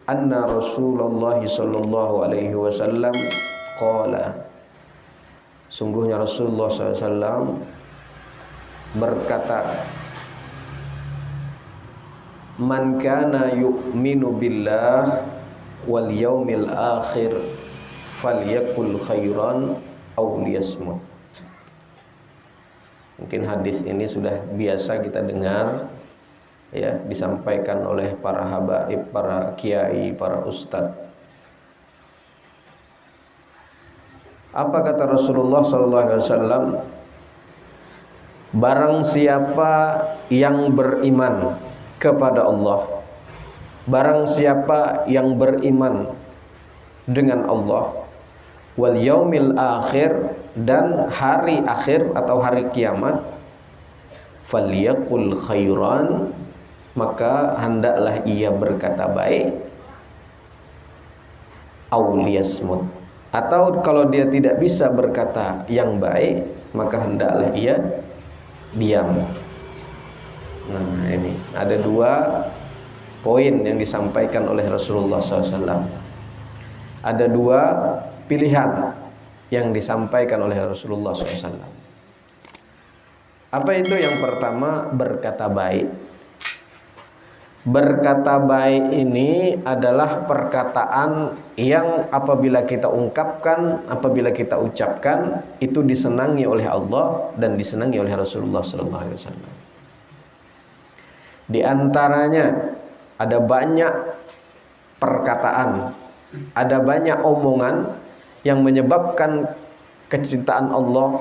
anna Rasulullah sallallahu alaihi wasallam qala, sungguhnya Rasulullah SAW berkata, man kana yu'minu billah wal yaumil akhir falyakul khairan aw liyasmut. Mungkin hadis ini sudah biasa kita dengar, ya, disampaikan oleh para habaib, para kiai, para ustadz. Apa kata Rasulullah SAW? Barang siapa yang beriman kepada Allah, barang siapa yang beriman dengan Allah, wal yaumil akhir, dan hari akhir atau hari kiamat, falyakul khairan, maka hendaklah ia berkata baik, aw liyasmut, atau kalau dia tidak bisa berkata yang baik, maka hendaklah ia diam. Nah, ini ada dua poin yang disampaikan oleh Rasulullah SAW. Ada dua pilihan yang disampaikan oleh Rasulullah SAW. Apa itu? Yang pertama, berkata baik. Berkata baik ini adalah perkataan yang apabila kita ungkapkan, apabila kita ucapkan, itu disenangi oleh Allah dan disenangi oleh Rasulullah SAW. Di antaranya ada banyak perkataan, ada banyak omongan yang menyebabkan kecintaan Allah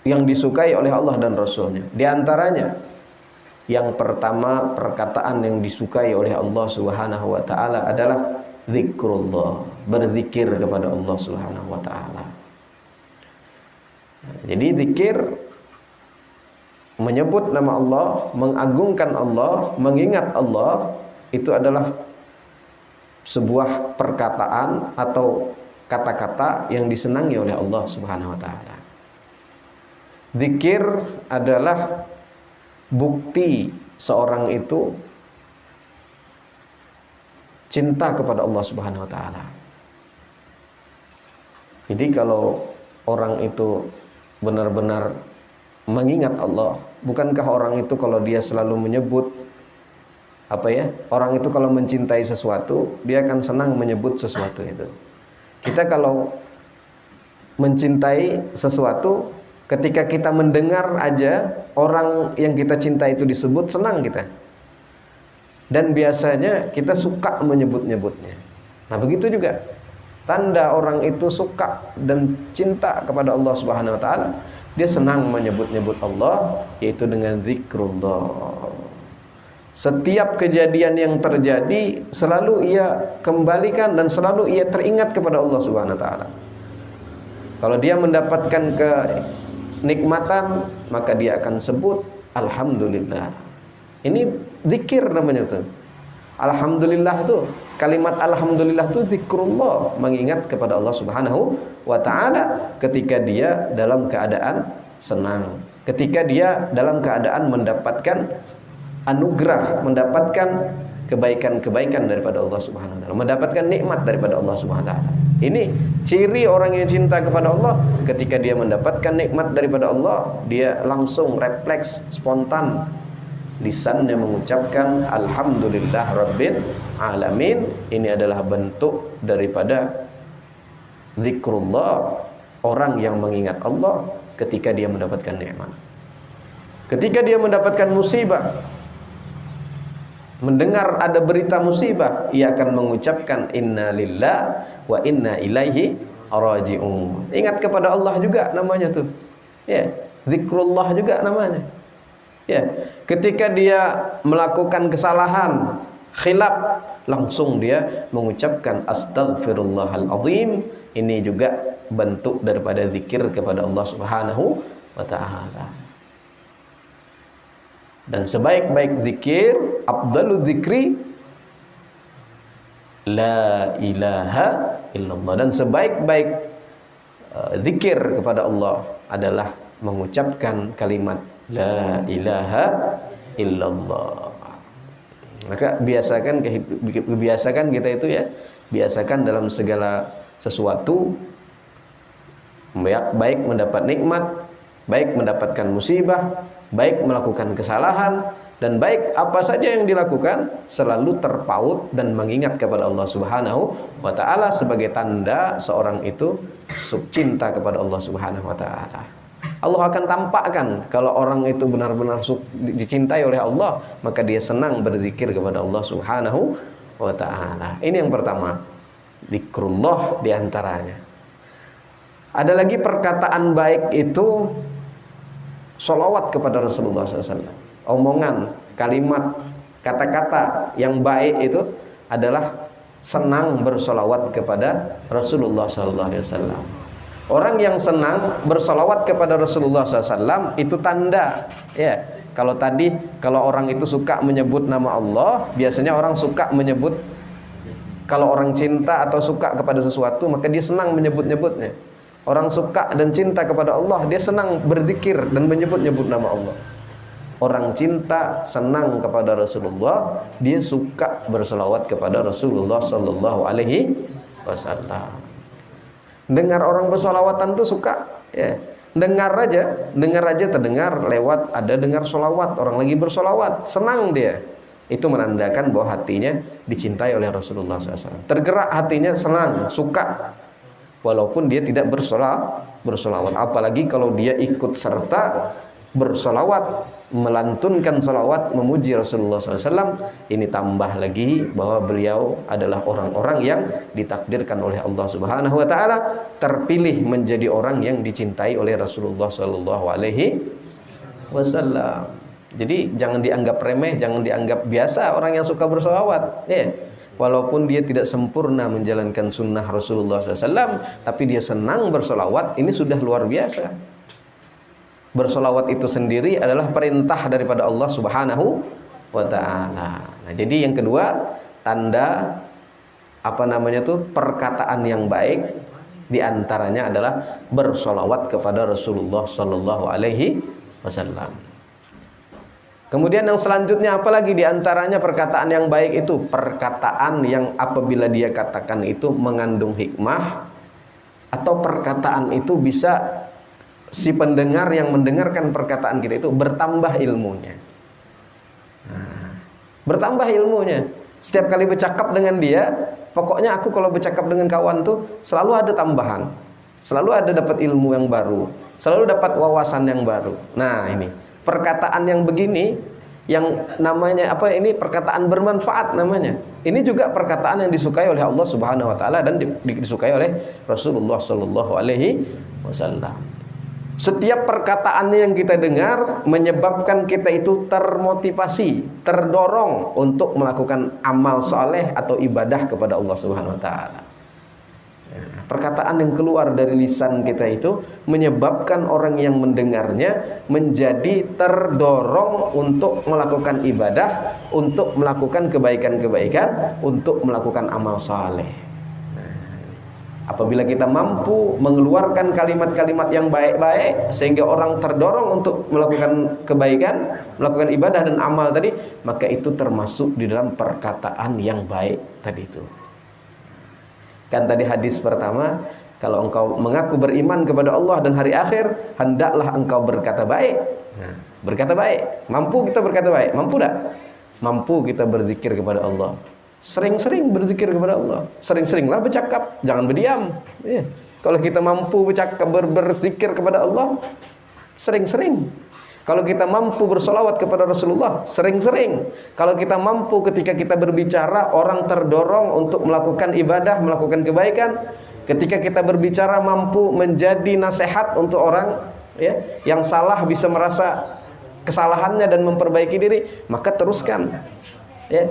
yang disukai oleh Allah dan Rasulnya. Di antaranya, yang pertama, perkataan yang disukai oleh Allah Subhanahu wa taala adalah zikrullah, berzikir kepada Allah Subhanahu wa taala. Jadi zikir, menyebut nama Allah, mengagungkan Allah, mengingat Allah, itu adalah sebuah perkataan atau kata-kata yang disenangi oleh Allah Subhanahu wa taala. Zikir adalah bukti seorang itu cinta kepada Allah Subhanahu wa taala. Jadi kalau orang itu benar-benar mengingat Allah, bukankah orang itu kalau dia selalu menyebut orang itu kalau mencintai sesuatu, dia akan senang menyebut sesuatu itu. Kita kalau mencintai sesuatu, ketika kita mendengar aja orang yang kita cintai itu disebut, senang kita. Dan biasanya kita suka menyebut-nyebutnya. Nah, begitu juga tanda orang itu suka dan cinta kepada Allah Subhanahu wa taala, dia senang menyebut-nyebut Allah, yaitu dengan zikrullah. Setiap kejadian yang terjadi selalu ia kembalikan dan selalu ia teringat kepada Allah Subhanahu wa taala. Kalau dia mendapatkan kenikmatan, maka dia akan sebut alhamdulillah. Ini zikir namanya tuh. Alhamdulillah tuh, kalimat alhamdulillah tuh zikrullah, mengingat kepada Allah Subhanahu wa taala ketika dia dalam keadaan senang, ketika dia dalam keadaan mendapatkan anugerah, mendapatkan kebaikan-kebaikan daripada Allah Subhanahu wa taala, mendapatkan nikmat daripada Allah Subhanahu wa taala. Ini ciri orang yang cinta kepada Allah. Ketika dia mendapatkan nikmat daripada Allah, dia langsung refleks, spontan, lisannya mengucapkan alhamdulillah rabbil alamin. Ini adalah bentuk daripada zikrullah, orang yang mengingat Allah ketika dia mendapatkan nikmat. Ketika dia mendapatkan musibah, mendengar ada berita musibah, ia akan mengucapkan inna lillah wa inna ilaihi raji'un. Ingat kepada Allah juga namanya tuh. Ya, zikrullah juga namanya. Ya, ketika dia melakukan kesalahan, khilaf, langsung dia mengucapkan astaghfirullahalazim. Ini juga bentuk daripada zikir kepada Allah Subhanahu wa taala. Dan sebaik-baik zikir, afdalu zikri la ilaha illallah. Dan sebaik-baik zikir kepada Allah adalah mengucapkan kalimat la ilaha illallah. Maka biasakan kita itu ya, biasakan dalam segala sesuatu, baik mendapat nikmat, baik mendapatkan musibah, baik melakukan kesalahan, dan baik apa saja yang dilakukan selalu terpaut dan mengingat kepada Allah Subhanahu wa taala sebagai tanda seorang itu cinta kepada Allah Subhanahu wa taala. Allah akan tampakkan kalau orang itu benar-benar dicintai oleh Allah, maka dia senang berzikir kepada Allah Subhanahu wa taala. Ini yang pertama, zikrullah diantaranya. Ada lagi perkataan baik itu sholawat kepada Rasulullah SAW. Omongan, kalimat, kata-kata yang baik itu adalah senang bersolawat kepada Rasulullah SAW. Orang yang senang bersolawat kepada Rasulullah SAW itu tanda, ya. Kalau orang itu suka menyebut nama Allah, biasanya orang suka menyebut, kalau orang cinta atau suka kepada sesuatu, maka dia senang menyebut-nyebutnya. Orang suka dan cinta kepada Allah, dia senang berzikir dan menyebut-nyebut nama Allah. Orang cinta senang kepada Rasulullah, dia suka bersolawat kepada Rasulullah Sallallahu Alaihi Wasallam. Dengar orang bersolawatan tuh suka, ya. Dengar aja terdengar lewat, ada dengar solawat, orang lagi bersolawat, senang dia. Itu menandakan bahwa hatinya dicintai oleh Rasulullah SAW. Tergerak hatinya, senang, suka, walaupun dia tidak bersolawat. Apalagi kalau dia ikut serta bersolawat, melantunkan solawat, memuji Rasulullah SAW, ini tambah lagi bahwa beliau adalah orang-orang yang ditakdirkan oleh Allah Subhanahu Wa Taala terpilih menjadi orang yang dicintai oleh Rasulullah Sallallahu Alaihi Wasallam. Jadi jangan dianggap remeh, jangan dianggap biasa orang yang suka bersolawat, ya. Walaupun dia tidak sempurna menjalankan sunnah Rasulullah SAW, tapi dia senang bersolawat, ini sudah luar biasa. Bersolawat itu sendiri adalah perintah daripada Allah Subhanahu wa Ta'ala. Nah, jadi yang kedua, tanda perkataan yang baik diantaranya adalah bersolawat kepada Rasulullah Sallallahu Alaihi Wasallam. Kemudian yang selanjutnya apalagi diantaranya perkataan yang baik itu perkataan yang apabila dia katakan itu mengandung hikmah, atau perkataan itu bisa si pendengar yang mendengarkan perkataan kita itu bertambah ilmunya. Bertambah ilmunya. Setiap kali bercakap dengan dia, pokoknya aku kalau bercakap dengan kawan tuh selalu ada tambahan. Selalu ada dapat ilmu yang baru, selalu dapat wawasan yang baru. Nah, ini perkataan yang begini yang namanya perkataan bermanfaat namanya. Ini juga perkataan yang disukai oleh Allah Subhanahu wa taala dan disukai oleh Rasulullah sallallahu alaihi wasallam. Setiap perkataan yang kita dengar menyebabkan kita itu termotivasi, terdorong untuk melakukan amal soleh atau ibadah kepada Allah Subhanahu wa taala. Perkataan yang keluar dari lisan kita itu menyebabkan orang yang mendengarnya menjadi terdorong untuk melakukan ibadah, untuk melakukan kebaikan-kebaikan, untuk melakukan amal saleh. Apabila kita mampu mengeluarkan kalimat-kalimat yang baik-baik sehingga orang terdorong untuk melakukan kebaikan, melakukan ibadah dan amal tadi, maka itu termasuk di dalam perkataan yang baik tadi itu. Kan tadi hadis pertama, kalau engkau mengaku beriman kepada Allah dan hari akhir, hendaklah engkau berkata baik. Nah, berkata baik. Mampu kita berkata baik? Mampu tak? Mampu kita berzikir kepada Allah. Sering-sering berzikir kepada Allah. Sering-seringlah bercakap, jangan berdiam. Ya. Kalau kita mampu bercakap, berzikir kepada Allah, sering-sering. Kalau kita mampu bersolawat kepada Rasulullah, sering-sering. Kalau kita mampu ketika kita berbicara, orang terdorong untuk melakukan ibadah, melakukan kebaikan. Ketika kita berbicara mampu menjadi nasihat untuk orang, ya, yang salah bisa merasa kesalahannya dan memperbaiki diri, maka teruskan. Ya.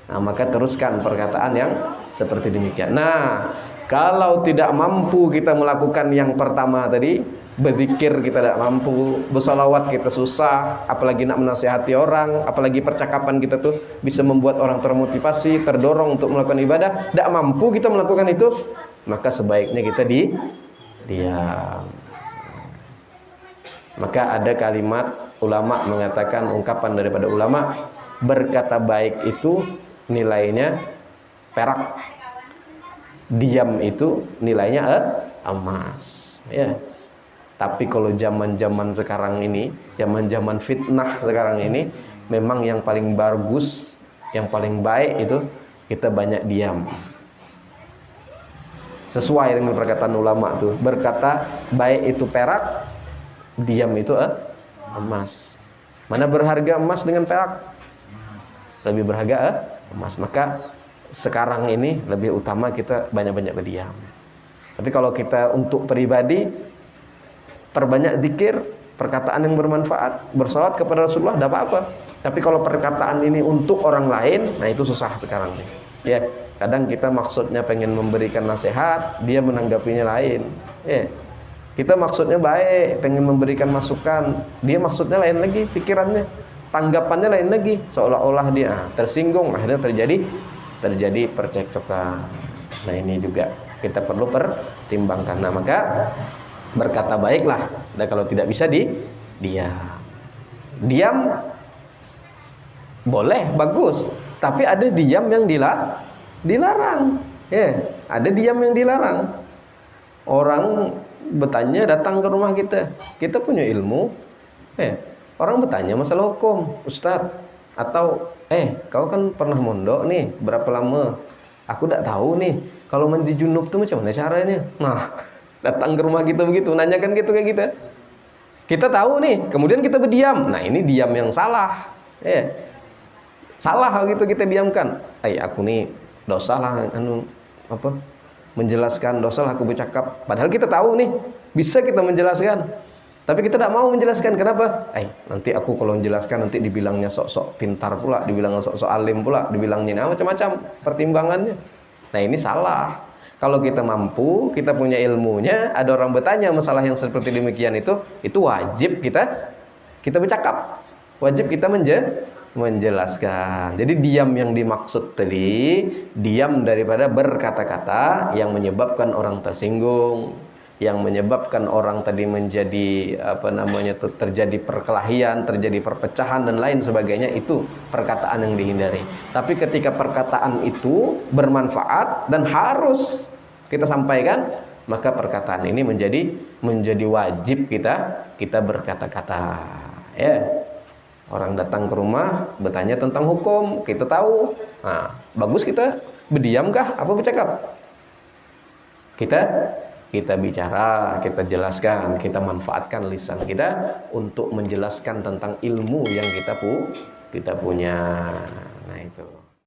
Nah, maka teruskan perkataan yang seperti demikian. Nah, kalau tidak mampu kita melakukan yang pertama tadi, berzikir kita tidak mampu, bersalawat kita susah, apalagi nak menasihati orang, apalagi percakapan kita tuh bisa membuat orang termotivasi, terdorong untuk melakukan ibadah, tidak mampu kita melakukan itu, maka sebaiknya kita diam. Maka ada kalimat ulama mengatakan, ungkapan daripada ulama, berkata baik itu nilainya perak, diam itu nilainya emas, ya. Tapi kalau zaman-zaman sekarang ini, zaman-zaman fitnah sekarang ini, memang yang paling bagus, yang paling baik itu kita banyak diam. Sesuai dengan perkataan ulama tuh, berkata baik itu perak, diam itu emas. Mana berharga emas dengan perak? Lebih berharga emas. Maka sekarang ini lebih utama kita banyak-banyak berdiam. Tapi kalau kita untuk pribadi, perbanyak zikir, perkataan yang bermanfaat, bersolawat kepada Rasulullah, tidak apa-apa. Tapi kalau perkataan ini untuk orang lain, nah itu susah sekarang nih. Ya, kadang kita maksudnya pengen memberikan nasihat, dia menanggapinya lain. Ya, kita maksudnya baik, pengen memberikan masukan, dia maksudnya lain lagi, pikirannya, tanggapannya lain lagi, seolah-olah dia tersinggung, akhirnya terjadi percekcokan. Nah ini juga kita perlu pertimbangkan. Nah maka berkata baiklah, dan kalau tidak bisa diam boleh, bagus, tapi ada diam yang dilarang, ya, ada diam yang dilarang. Orang bertanya, datang ke rumah kita punya ilmu, orang bertanya masalah hukum, Ustadz, atau kau kan pernah mondok nih, berapa lama? Aku tidak tahu nih, kalau mandi junub tuh macam mana caranya? Nah, datang ke rumah kita begitu, nanyakan gitu kayak kita. Kita tahu nih, kemudian kita berdiam. Nah, ini diam yang salah. Salah gitu kita diamkan. Aku nih dosa lah menjelaskan, dosa lah aku bercakap. Padahal kita tahu nih, bisa kita menjelaskan. Tapi kita tidak mau menjelaskan. Kenapa? Nanti aku kalau menjelaskan nanti dibilangnya sok-sok pintar pula, dibilangnya sok-sok alim pula, dibilangnya macam-macam pertimbangannya. Nah, ini salah. Kalau kita mampu, kita punya ilmunya, ada orang bertanya masalah yang seperti demikian itu wajib kita bercakap. Wajib kita menjelaskan. Jadi diam yang dimaksud tadi, diam daripada berkata-kata yang menyebabkan orang tersinggung, yang menyebabkan orang tadi menjadi terjadi perkelahian, terjadi perpecahan dan lain sebagainya, itu perkataan yang dihindari. Tapi ketika perkataan itu bermanfaat dan harus kita sampaikan, maka perkataan ini menjadi wajib kita berkata-kata. Ya. Orang datang ke rumah bertanya tentang hukum, kita tahu. Nah, bagus kita berdiamkah apa bercakap? Kita bicara, kita jelaskan, kita manfaatkan lisan kita untuk menjelaskan tentang ilmu yang kita punya. Nah, itu.